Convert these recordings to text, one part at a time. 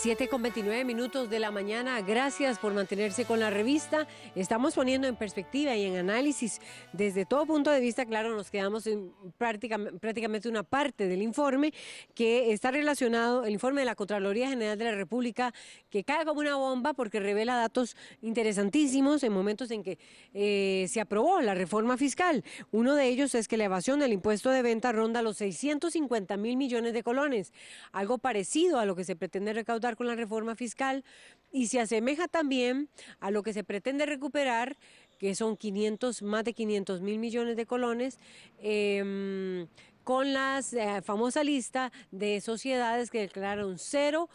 7:29 de la mañana. Gracias por mantenerse con la revista. Estamos poniendo en perspectiva y en análisis desde todo punto de vista. Claro, nos quedamos en prácticamente una parte del informe que está relacionado, el informe de la Contraloría General de la República, que cae como una bomba porque revela datos interesantísimos en momentos en que se aprobó la reforma fiscal. Uno de ellos es que la evasión del impuesto de venta ronda los 650.000 millones de colones, algo parecido a lo que se pretende recaudar con la reforma fiscal, y se asemeja también a lo que se pretende recuperar, que son más de 500.000 millones de colones, con la famosa lista de sociedades que declararon cero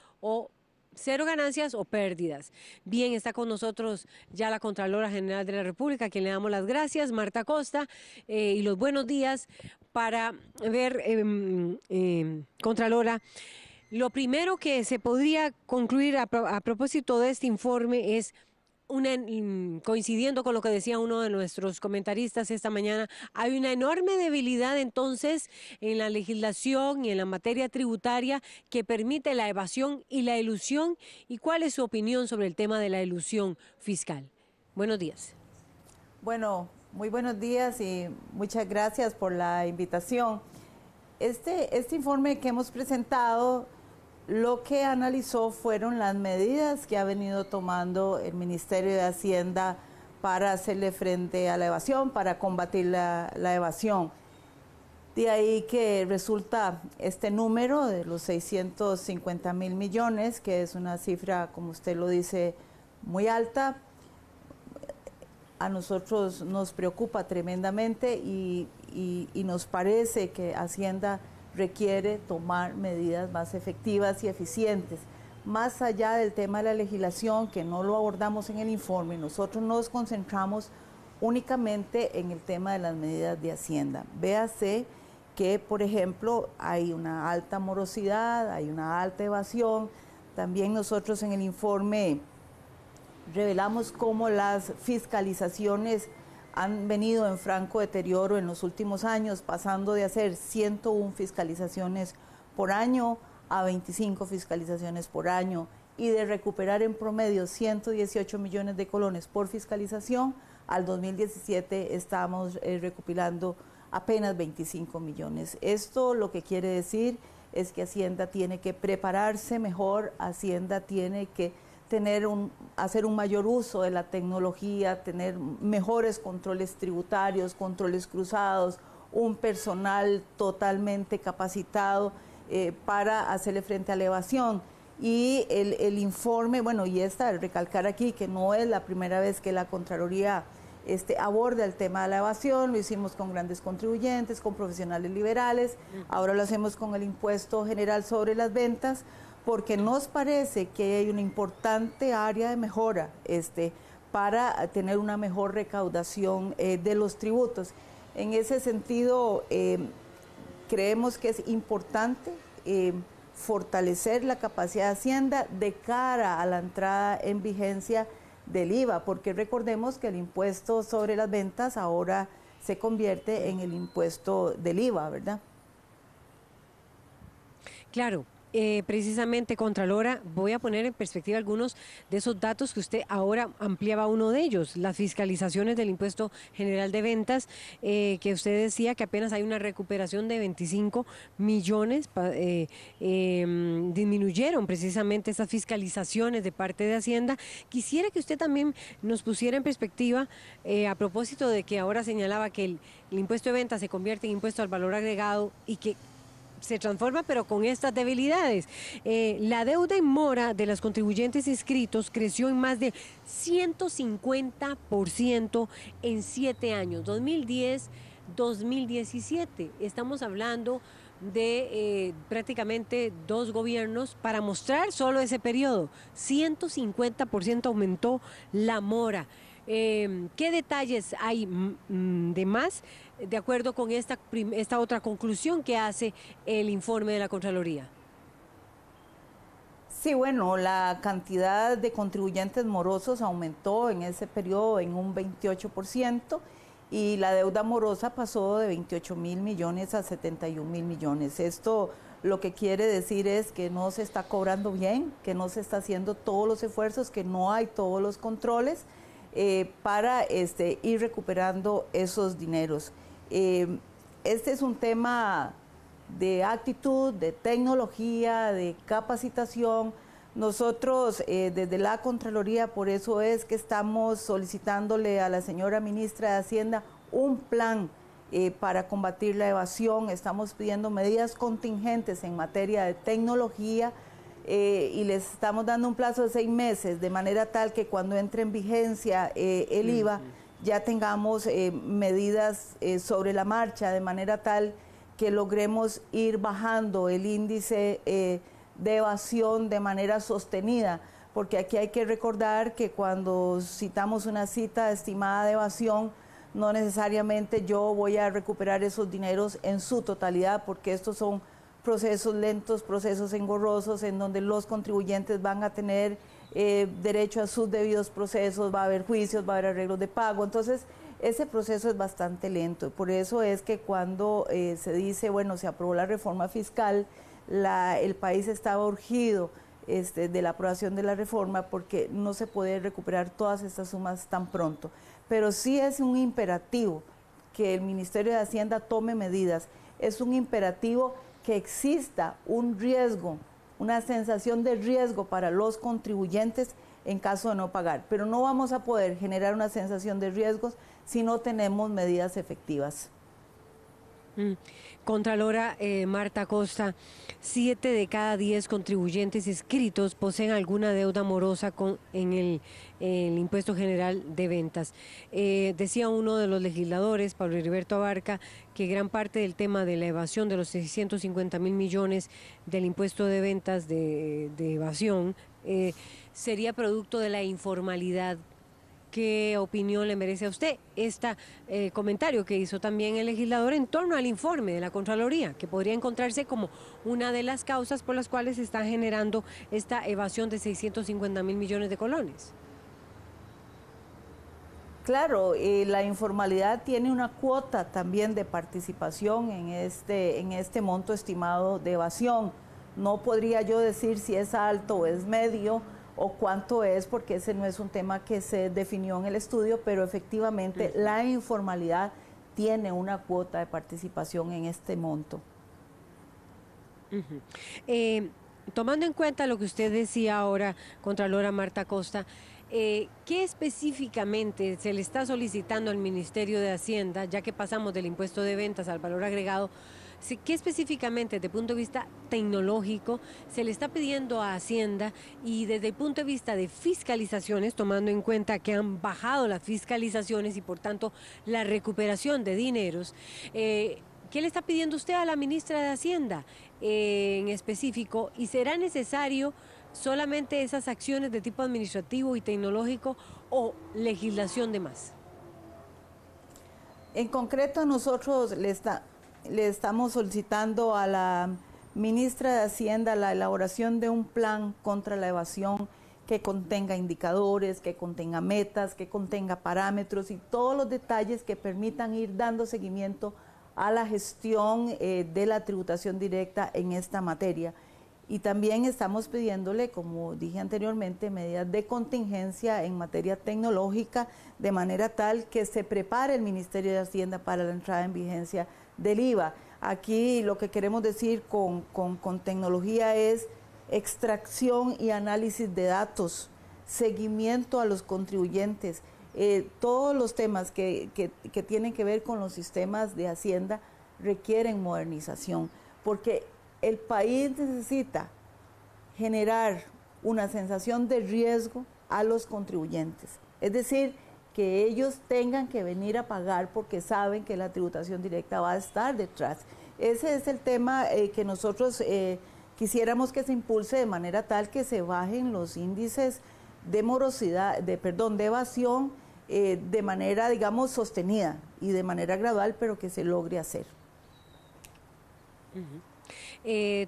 ganancias o pérdidas. Bien, está con nosotros ya la Contralora General de la República, a quien le damos las gracias, Marta Costa, y los buenos días para ver, Contralora. Lo primero que se podría concluir a propósito de este informe es, coincidiendo con lo que decía uno de nuestros comentaristas esta mañana, hay una enorme debilidad entonces en la legislación y en la materia tributaria que permite la evasión y la elusión. ¿Y cuál es su opinión sobre el tema de la elusión fiscal? Buenos días. Bueno, muy buenos días y muchas gracias por la invitación. Este informe que hemos presentado lo que analizó fueron las medidas que ha venido tomando el Ministerio de Hacienda para hacerle frente a la evasión, para combatir la evasión. De ahí que resulta este número de los 650.000 millones, que es una cifra, como usted lo dice, muy alta. A nosotros nos preocupa tremendamente y nos parece que Hacienda requiere tomar medidas más efectivas y eficientes. Más allá del tema de la legislación, que no lo abordamos en el informe, nosotros nos concentramos únicamente en el tema de las medidas de Hacienda. Véase que, por ejemplo, hay una alta morosidad, hay una alta evasión. También nosotros en el informe revelamos cómo las fiscalizaciones han venido en franco deterioro en los últimos años, pasando de hacer 101 fiscalizaciones por año a 25 fiscalizaciones por año, y de recuperar en promedio 118 millones de colones por fiscalización. Al 2017 estamos recopilando apenas 25 millones. Esto lo que quiere decir es que Hacienda tiene que prepararse mejor, Hacienda tiene que hacer un mayor uso de la tecnología, tener mejores controles tributarios, controles cruzados, un personal totalmente capacitado para hacerle frente a la evasión. Y el informe, bueno, y recalcar aquí que no es la primera vez que la Contraloría aborda el tema de la evasión. Lo hicimos con grandes contribuyentes, con profesionales liberales, ahora lo hacemos con el impuesto general sobre las ventas, porque nos parece que hay una importante área de mejora para tener una mejor recaudación de los tributos. En ese sentido, creemos que es importante fortalecer la capacidad de Hacienda de cara a la entrada en vigencia del IVA, porque recordemos que el impuesto sobre las ventas ahora se convierte en el impuesto del IVA, ¿verdad? Claro. Precisamente, Contralora, voy a poner en perspectiva algunos de esos datos que usted ahora ampliaba, uno de ellos, las fiscalizaciones del impuesto general de ventas, que usted decía que apenas hay una recuperación de 25 millones, disminuyeron precisamente esas fiscalizaciones de parte de Hacienda. Quisiera que usted también nos pusiera en perspectiva, a propósito de que ahora señalaba que el impuesto de ventas se convierte en impuesto al valor agregado y que se transforma, pero con estas debilidades. La deuda en mora de los contribuyentes inscritos creció en más de 150% en 7 años, 2010-2017. Estamos hablando de prácticamente 2 gobiernos para mostrar solo ese periodo. 150% aumentó la mora. ¿Qué detalles hay de más de acuerdo con esta otra conclusión que hace el informe de la Contraloría? Sí, bueno, la cantidad de contribuyentes morosos aumentó en ese periodo en un 28%, y la deuda morosa pasó de 28.000 millones a 71.000 millones. Esto lo que quiere decir es que no se está cobrando bien, que no se está haciendo todos los esfuerzos, que no hay todos los controles para ir recuperando esos dineros. Este es un tema de actitud, de tecnología, de capacitación. Nosotros desde la Contraloría, por eso es que estamos solicitándole a la señora ministra de Hacienda un plan para combatir la evasión. Estamos pidiendo medidas contingentes en materia de tecnología y les estamos dando un plazo de 6 meses, de manera tal que cuando entre en vigencia el IVA ya tengamos medidas sobre la marcha, de manera tal que logremos ir bajando el índice de evasión de manera sostenida, porque aquí hay que recordar que cuando citamos una cita estimada de evasión, no necesariamente yo voy a recuperar esos dineros en su totalidad, porque estos son procesos lentos, procesos engorrosos, en donde los contribuyentes van a tener derecho a sus debidos procesos, va a haber juicios, va a haber arreglos de pago. Entonces, ese proceso es bastante lento. Por eso es que cuando se dice, bueno, se aprobó la reforma fiscal, el país estaba urgido de la aprobación de la reforma, porque no se puede recuperar todas estas sumas tan pronto. Pero sí es un imperativo que el Ministerio de Hacienda tome medidas. Es un imperativo que exista un riesgo, una sensación de riesgo para los contribuyentes en caso de no pagar. Pero no vamos a poder generar una sensación de riesgos si no tenemos medidas efectivas. Contralora Marta Costa, 7 de cada 10 contribuyentes inscritos poseen alguna deuda morosa en el Impuesto General de Ventas. Decía uno de los legisladores, Pablo Heriberto Abarca, que gran parte del tema de la evasión de los 650.000 millones del impuesto de ventas de evasión sería producto de la informalidad. ¿Qué opinión le merece a usted este comentario que hizo también el legislador en torno al informe de la Contraloría, que podría encontrarse como una de las causas por las cuales se está generando esta evasión de 650.000 millones de colones? Claro, la informalidad tiene una cuota también de participación en este monto estimado de evasión. No podría yo decir si es alto o es medio, o cuánto es, porque ese no es un tema que se definió en el estudio, pero efectivamente la informalidad tiene una cuota de participación en este monto. Tomando en cuenta lo que usted decía ahora, Contralora Marta Costa, ¿qué específicamente se le está solicitando al Ministerio de Hacienda, ya que pasamos del impuesto de ventas al valor agregado? ¿Qué específicamente desde el punto de vista tecnológico se le está pidiendo a Hacienda, y desde el punto de vista de fiscalizaciones, tomando en cuenta que han bajado las fiscalizaciones y por tanto la recuperación de dineros? ¿Qué le está pidiendo usted a la ministra de Hacienda en específico? ¿Y será necesario solamente esas acciones de tipo administrativo y tecnológico o legislación de más? En concreto, nosotros le estamos solicitando a la ministra de Hacienda la elaboración de un plan contra la evasión que contenga indicadores, que contenga metas, que contenga parámetros y todos los detalles que permitan ir dando seguimiento a la gestión de la tributación directa en esta materia. Y también estamos pidiéndole, como dije anteriormente, medidas de contingencia en materia tecnológica, de manera tal que se prepare el Ministerio de Hacienda para la entrada en vigencia del IVA. Aquí lo que queremos decir con tecnología es extracción y análisis de datos, seguimiento a los contribuyentes, todos los temas que tienen que ver con los sistemas de Hacienda requieren modernización, porque el país necesita generar una sensación de riesgo a los contribuyentes, es decir, que ellos tengan que venir a pagar porque saben que la tributación directa va a estar detrás. Ese es el tema que nosotros quisiéramos que se impulse de manera tal que se bajen los índices de morosidad, de evasión, de manera, digamos, sostenida y de manera gradual, pero que se logre hacer.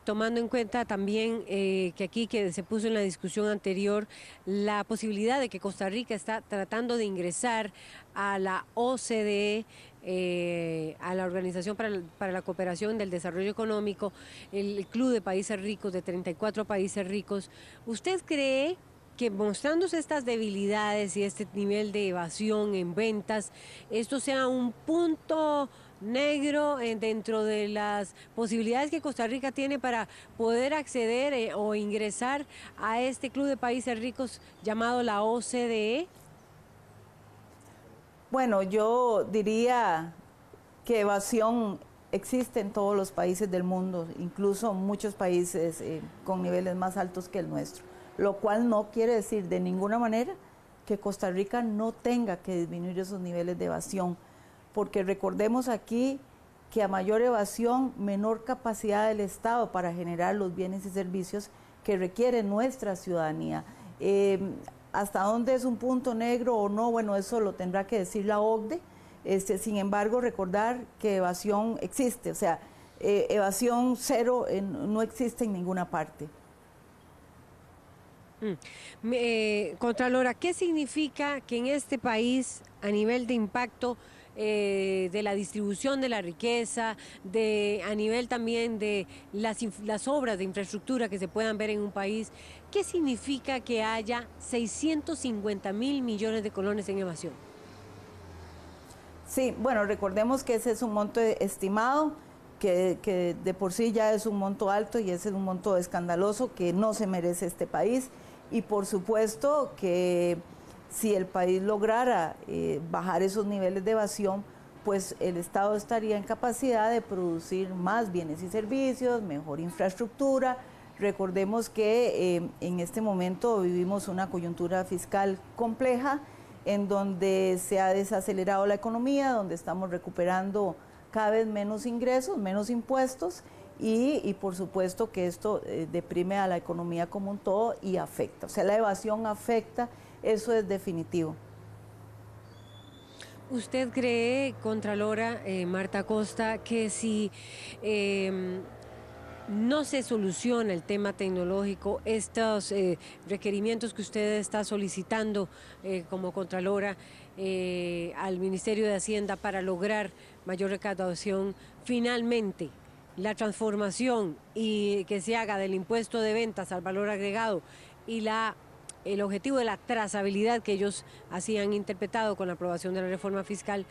Tomando en cuenta también que se puso en la discusión anterior la posibilidad de que Costa Rica está tratando de ingresar a la OCDE, a la Organización para la Cooperación del Desarrollo Económico, el Club de Países Ricos, de 34 países ricos. ¿Usted cree que mostrándose estas debilidades y este nivel de evasión en ventas, esto sea un punto negro dentro de las posibilidades que Costa Rica tiene para poder acceder o ingresar a este club de países ricos llamado la OCDE? Bueno, yo diría que evasión existe en todos los países del mundo, incluso muchos países con niveles más altos que el nuestro, lo cual no quiere decir de ninguna manera que Costa Rica no tenga que disminuir esos niveles de evasión, porque recordemos aquí que a mayor evasión, menor capacidad del Estado para generar los bienes y servicios que requiere nuestra ciudadanía. ¿Hasta dónde es un punto negro o no? Bueno, eso lo tendrá que decir la OCDE. Sin embargo, recordar que evasión existe, o sea, evasión cero no existe en ninguna parte. Contralora, ¿qué significa que en este país, a nivel de impacto de la distribución de la riqueza, a nivel también de las obras de infraestructura que se puedan ver en un país, qué significa que haya 650.000 millones de colones en evasión? Sí, bueno, recordemos que ese es un monto estimado, que de por sí ya es un monto alto y ese es un monto escandaloso que no se merece este país. Y por supuesto que si el país lograra bajar esos niveles de evasión, pues el Estado estaría en capacidad de producir más bienes y servicios, mejor infraestructura. Recordemos que en este momento vivimos una coyuntura fiscal compleja en donde se ha desacelerado la economía, donde estamos recuperando cada vez menos ingresos, menos impuestos, y por supuesto que esto deprime a la economía como un todo y afecta. O sea, la evasión afecta, eso es definitivo. ¿Usted cree, Contralora Marta Costa, que si no se soluciona el tema tecnológico, estos requerimientos que usted está solicitando como Contralora al Ministerio de Hacienda para lograr mayor recaudación, finalmente la transformación y que se haga del impuesto de ventas al valor agregado y el objetivo de la trazabilidad que ellos así han interpretado con la aprobación de la reforma fiscal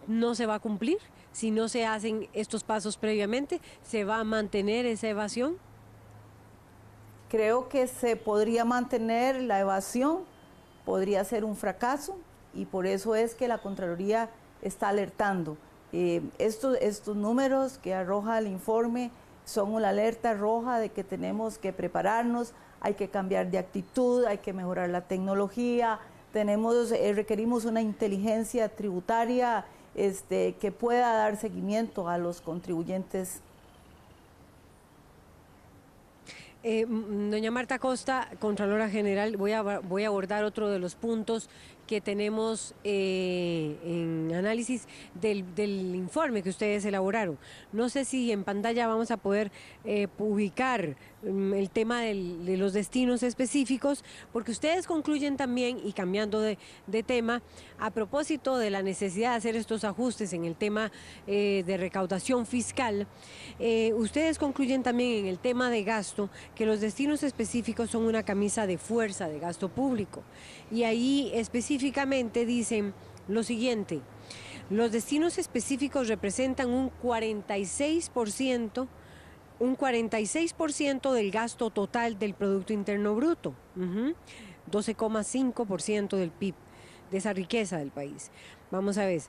no se va a cumplir? Si no se hacen estos pasos previamente, ¿se va a mantener esa evasión? Creo que se podría mantener la evasión, podría ser un fracaso y por eso es que la Contraloría está alertando. Estos números que arroja el informe son una alerta roja de que tenemos que prepararnos, hay que cambiar de actitud, hay que mejorar la tecnología, requerimos una inteligencia tributaria que pueda dar seguimiento a los contribuyentes. Doña Marta Costa, Contralora General, voy a abordar otro de los puntos que tenemos en análisis del informe que ustedes elaboraron. No sé si en pantalla vamos a poder ubicar el tema de los destinos específicos, porque ustedes concluyen también, y cambiando de tema, a propósito de la necesidad de hacer estos ajustes en el tema de recaudación fiscal, ustedes concluyen también en el tema de gasto que los destinos específicos son una camisa de fuerza de gasto público. Y ahí específicamente dicen lo siguiente: los destinos específicos representan un 46% del gasto total del Producto Interno Bruto, 12,5% del PIB, de esa riqueza del país. Vamos a ver,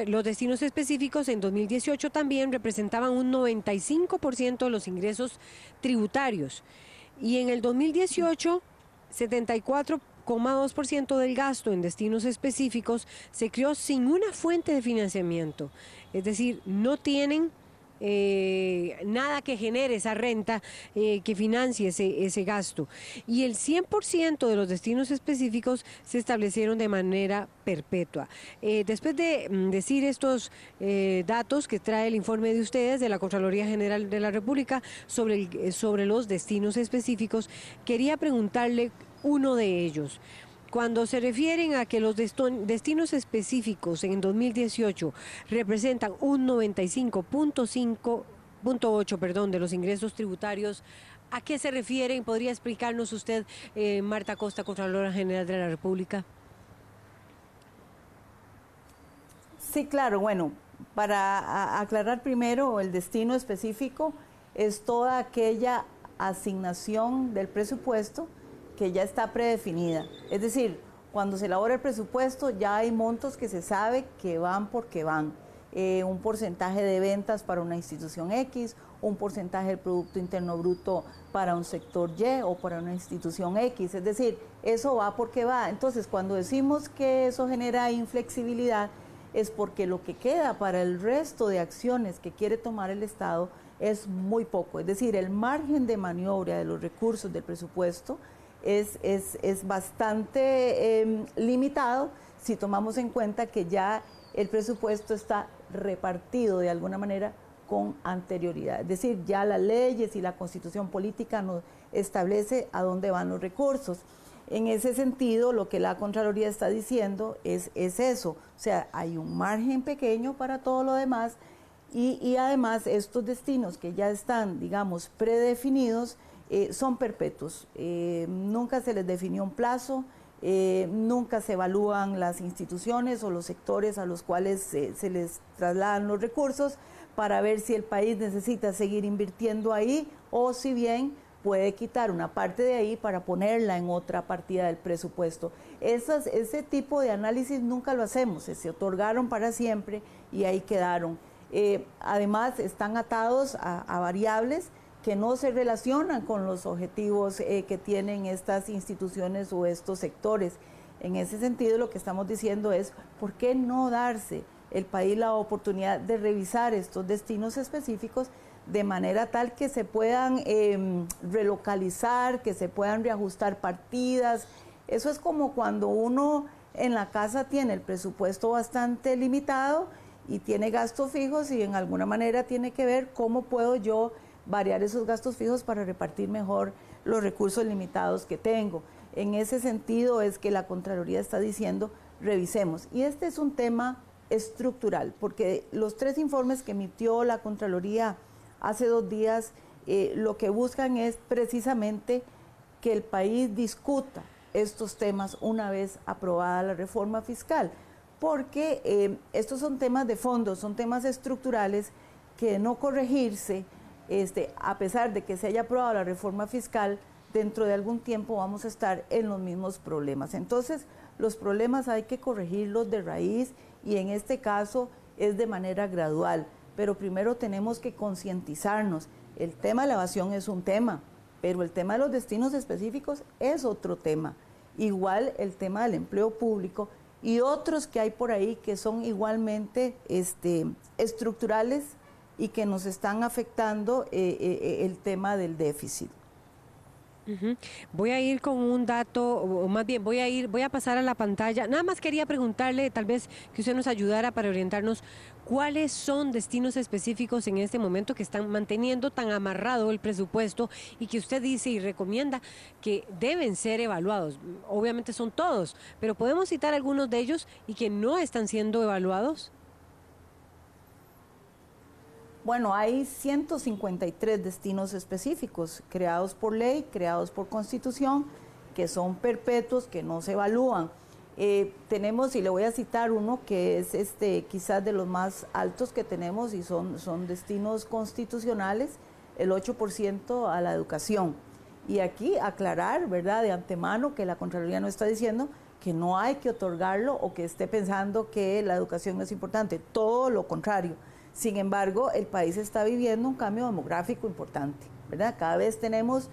los destinos específicos en 2018 también representaban un 95% de los ingresos tributarios y en el 2018 74,2% del gasto en destinos específicos se creó sin una fuente de financiamiento, es decir, no tienen nada que genere esa renta que financie ese gasto. Y el 100% de los destinos específicos se establecieron de manera perpetua. Después de decir estos datos que trae el informe de ustedes de la Contraloría General de la República sobre los destinos específicos, quería preguntarle uno de ellos. Cuando se refieren a que los destinos específicos en 2018 representan un 95.8, perdón, de los ingresos tributarios, ¿a qué se refieren? ¿Podría explicarnos usted, Marta Costa, Contralora General de la República? Sí, claro, bueno, para aclarar primero, el destino específico es toda aquella asignación del presupuesto que ya está predefinida. Es decir, cuando se elabora el presupuesto ya hay montos que se sabe que van porque van. Un porcentaje de ventas para una institución X, un porcentaje del Producto Interno Bruto para un sector Y o para una institución X. Es decir, eso va porque va. Entonces, cuando decimos que eso genera inflexibilidad, es porque lo que queda para el resto de acciones que quiere tomar el Estado es muy poco. Es decir, el margen de maniobra de los recursos del presupuesto es bastante limitado si tomamos en cuenta que ya el presupuesto está repartido de alguna manera con anterioridad. Es decir, ya las leyes y la Constitución política nos establece a dónde van los recursos. En ese sentido, lo que la Contraloría está diciendo es eso, o sea, hay un margen pequeño para todo lo demás y además estos destinos que ya están, digamos, predefinidos, son perpetuos. Nunca se les definió un plazo, nunca se evalúan las instituciones o los sectores a los cuales se les trasladan los recursos para ver si el país necesita seguir invirtiendo ahí o si bien puede quitar una parte de ahí para ponerla en otra partida del presupuesto. Ese tipo de análisis nunca lo hacemos, se otorgaron para siempre y ahí quedaron. Además, están atados a variables que no se relacionan con los objetivos que tienen estas instituciones o estos sectores. En ese sentido, lo que estamos diciendo es, ¿por qué no darse el país la oportunidad de revisar estos destinos específicos de manera tal que se puedan relocalizar, que se puedan reajustar partidas? Eso es como cuando uno en la casa tiene el presupuesto bastante limitado y tiene gastos fijos y en alguna manera tiene que ver cómo puedo yo variar esos gastos fijos para repartir mejor los recursos limitados que tengo. En ese sentido es que la Contraloría está diciendo, revisemos. Y este es un tema estructural, porque los 3 informes que emitió la Contraloría hace 2 días, lo que buscan es precisamente que el país discuta estos temas una vez aprobada la reforma fiscal, porque estos son temas de fondo, son temas estructurales que de no corregirse, a pesar de que se haya aprobado la reforma fiscal, dentro de algún tiempo vamos a estar en los mismos problemas. Entonces, los problemas hay que corregirlos de raíz y en este caso es de manera gradual, pero primero tenemos que concientizarnos. El tema de la evasión es un tema, pero el tema de los destinos específicos es otro tema. Igual el tema del empleo público y otros que hay por ahí que son igualmente estructurales y que nos están afectando el tema del déficit. Voy a ir con un dato, o más bien voy a pasar a la pantalla. Nada más quería preguntarle, tal vez que usted nos ayudara para orientarnos, ¿cuáles son destinos específicos en este momento que están manteniendo tan amarrado el presupuesto y que usted dice y recomienda que deben ser evaluados? Obviamente son todos, pero ¿podemos citar algunos de ellos y que no están siendo evaluados? Bueno, hay 153 destinos específicos creados por ley, creados por Constitución, que son perpetuos, que no se evalúan. Tenemos, y le voy a citar uno que es quizás de los más altos que tenemos y son destinos constitucionales, el 8% a la educación. Y aquí aclarar, ¿verdad?, de antemano que la Contraloría no está diciendo que no hay que otorgarlo o que esté pensando que la educación no es importante, todo lo contrario. Sin embargo, el país está viviendo un cambio demográfico importante, ¿verdad? Cada vez tenemos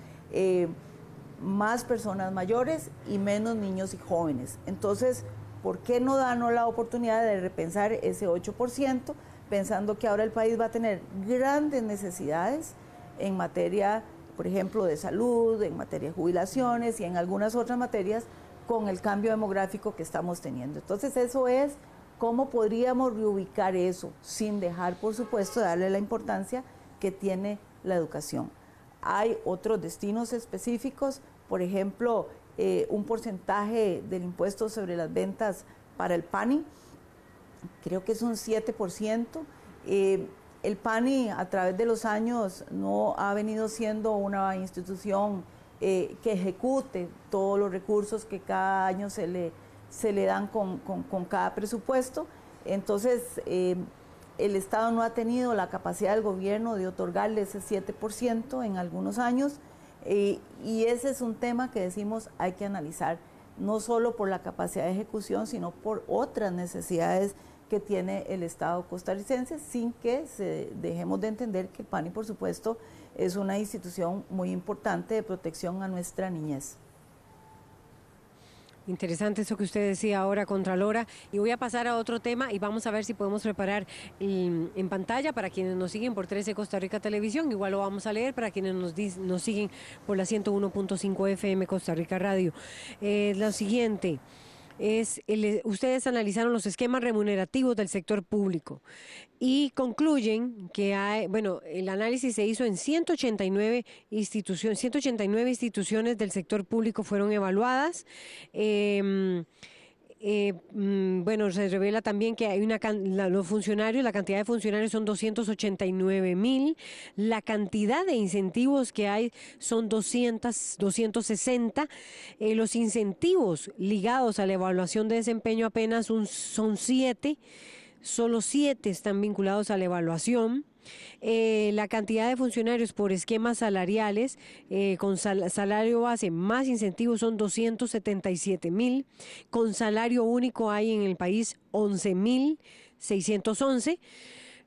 más personas mayores y menos niños y jóvenes. Entonces, ¿por qué no darnos la oportunidad de repensar ese 8%, pensando que ahora el país va a tener grandes necesidades en materia, por ejemplo, de salud, en materia de jubilaciones y en algunas otras materias con el cambio demográfico que estamos teniendo? Entonces, eso es cómo podríamos reubicar eso sin dejar, por supuesto, de darle la importancia que tiene la educación. Hay otros destinos específicos, por ejemplo, un porcentaje del impuesto sobre las ventas para el PANI, creo que es un 7%. El PANI a través de los años no ha venido siendo una institución que ejecute todos los recursos que cada año se le dan con cada presupuesto. Entonces, el Estado no ha tenido la capacidad del gobierno de otorgarle ese 7% en algunos años, y ese es un tema que decimos hay que analizar, no solo por la capacidad de ejecución, sino por otras necesidades que tiene el Estado costarricense, sin que dejemos de entender que el PANI, por supuesto, es una institución muy importante de protección a nuestra niñez. Interesante eso que usted decía ahora, Contralora. Y voy a pasar a otro tema y vamos a ver si podemos preparar en pantalla para quienes nos siguen por 13 Costa Rica Televisión. Igual lo vamos a leer para quienes nos siguen por la 101.5 FM Costa Rica Radio. Lo siguiente es, ustedes analizaron los esquemas remunerativos del sector público y concluyen que hay, bueno, el análisis se hizo en 189 instituciones del sector público fueron evaluadas. Bueno, se revela también que hay los funcionarios, la cantidad de funcionarios son 289,000, la cantidad de incentivos que hay son 260, los incentivos ligados a la evaluación de desempeño apenas son 7, solo 7 están vinculados a la evaluación. La cantidad de funcionarios por esquemas salariales con salario base más incentivos son 277,000, con salario único hay en el país 11,611.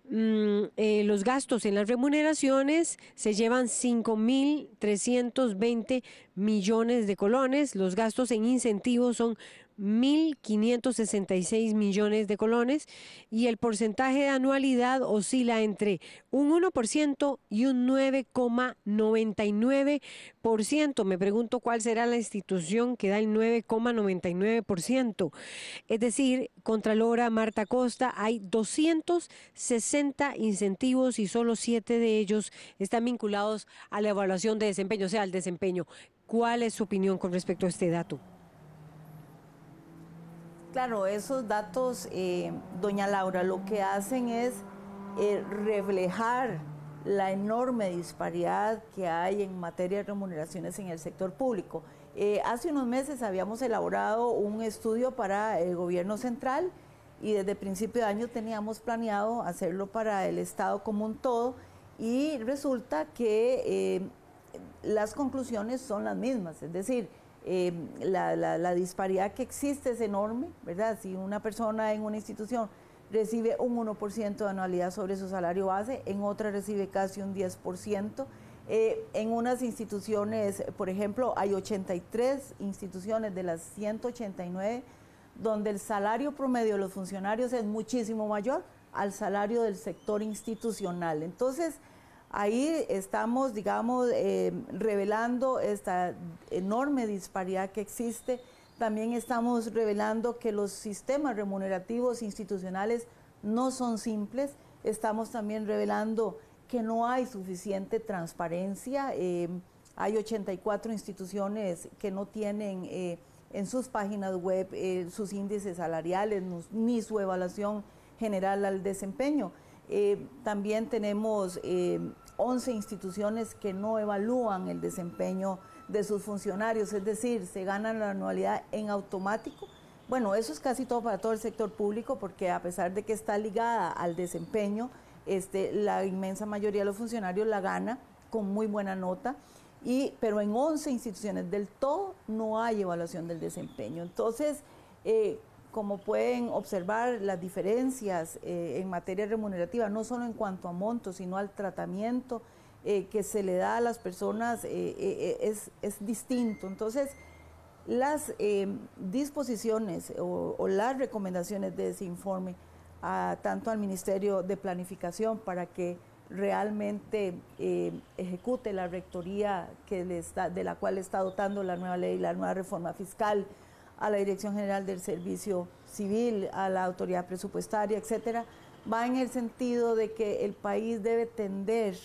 Los gastos en las remuneraciones se llevan 5,320 millones de colones, los gastos en incentivos son 1,566 millones de colones y el porcentaje de anualidad oscila entre un 1% y un 9,99%. Me pregunto cuál será la institución que da el 9,99%. Es decir, Contralora Marta Costa, hay 260 incentivos y solo 7 de ellos están vinculados a la evaluación de desempeño, o sea, al desempeño. ¿Cuál es su opinión con respecto a este dato? Claro, esos datos, doña Laura, lo que hacen es reflejar la enorme disparidad que hay en materia de remuneraciones en el sector público. Hace unos meses habíamos elaborado un estudio para el gobierno central y desde principio de año teníamos planeado hacerlo para el Estado como un todo, y resulta que las conclusiones son las mismas, es decir, la disparidad que existe es enorme, ¿verdad? Si una persona en una institución recibe un 1% de anualidad sobre su salario base, en otra recibe casi un 10%. En unas instituciones, por ejemplo, hay 83 instituciones de las 189 donde el salario promedio de los funcionarios es muchísimo mayor al salario del sector institucional. Entonces, ahí estamos, digamos, revelando esta enorme disparidad que existe. También estamos revelando que los sistemas remunerativos institucionales no son simples. Estamos también revelando que no hay suficiente transparencia. Hay 84 instituciones que no tienen en sus páginas web sus índices salariales ni su evaluación general al desempeño. También tenemos 11 instituciones que no evalúan el desempeño de sus funcionarios, es decir, se ganan la anualidad en automático. Bueno, eso es casi todo para todo el sector público, porque a pesar de que está ligada al desempeño, la inmensa mayoría de los funcionarios la gana con muy buena nota, pero en 11 instituciones del todo no hay evaluación del desempeño. Entonces, como pueden observar, las diferencias en materia remunerativa, no solo en cuanto a montos, sino al tratamiento que se le da a las personas, es distinto. Entonces, las disposiciones o las recomendaciones de ese informe, tanto al Ministerio de Planificación para que realmente ejecute la rectoría de la cual está dotando la nueva ley, la nueva reforma fiscal, a la Dirección General del Servicio Civil, a la Autoridad Presupuestaria, etcétera, va en el sentido de que el país debe tender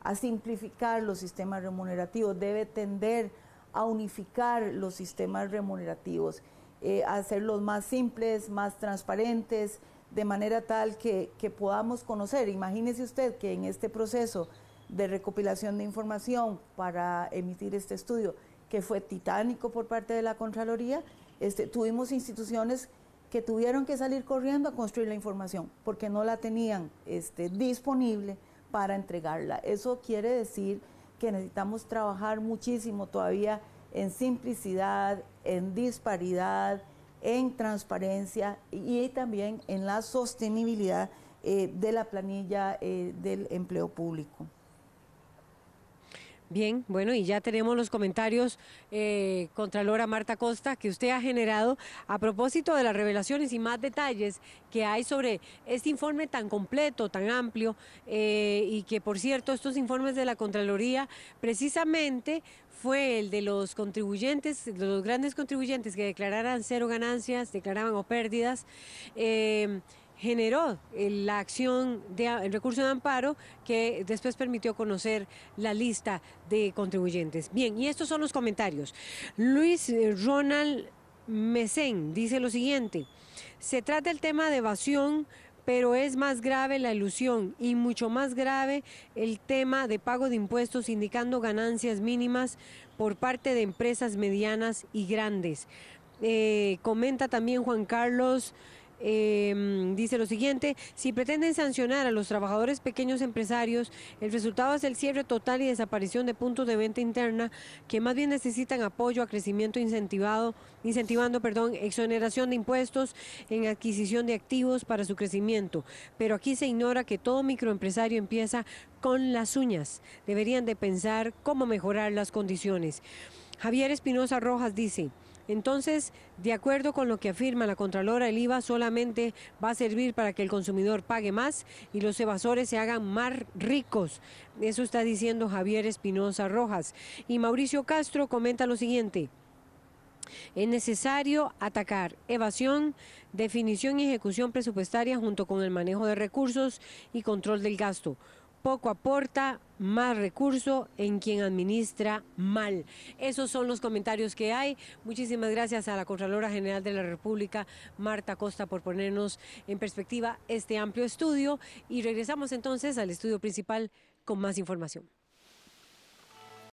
a simplificar los sistemas remunerativos, debe tender a unificar los sistemas remunerativos, a hacerlos más simples, más transparentes, de manera tal que podamos conocer. Imagínese usted que en este proceso de recopilación de información para emitir este estudio, que fue titánico por parte de la Contraloría, tuvimos instituciones que tuvieron que salir corriendo a construir la información porque no la tenían disponible para entregarla. Eso quiere decir que necesitamos trabajar muchísimo todavía en simplicidad, en disparidad, en transparencia y también en la sostenibilidad de la planilla del empleo público. Bien, bueno, y ya tenemos los comentarios, Contralora Marta Costa, que usted ha generado a propósito de las revelaciones y más detalles que hay sobre este informe tan completo, tan amplio, y que, por cierto, estos informes de la Contraloría precisamente fue el de los contribuyentes, de los grandes contribuyentes que declararan cero ganancias, declaraban o pérdidas, generó la acción el recurso de amparo que después permitió conocer la lista de contribuyentes. Bien, y estos son los comentarios. Luis Ronald Mesén dice lo siguiente: se trata del tema de evasión, pero es más grave la ilusión y mucho más grave el tema de pago de impuestos indicando ganancias mínimas por parte de empresas medianas y grandes. Comenta también Juan Carlos. Dice lo siguiente: si pretenden sancionar a los trabajadores pequeños empresarios, el resultado es el cierre total y desaparición de puntos de venta interna que más bien necesitan apoyo a crecimiento incentivando, exoneración de impuestos en adquisición de activos para su crecimiento. Pero aquí se ignora que todo microempresario empieza con las uñas. Deberían de pensar cómo mejorar las condiciones. Javier Espinosa Rojas dice: entonces, de acuerdo con lo que afirma la Contralora, el IVA solamente va a servir para que el consumidor pague más y los evasores se hagan más ricos. Eso está diciendo Javier Espinosa Rojas. Y Mauricio Castro comenta lo siguiente: es necesario atacar evasión, definición y ejecución presupuestaria junto con el manejo de recursos y control del gasto. Poco aporta, más recurso en quien administra mal. Esos son los comentarios que hay. Muchísimas gracias a la Contralora General de la República, Marta Costa, por ponernos en perspectiva este amplio estudio. Y regresamos entonces al estudio principal con más información.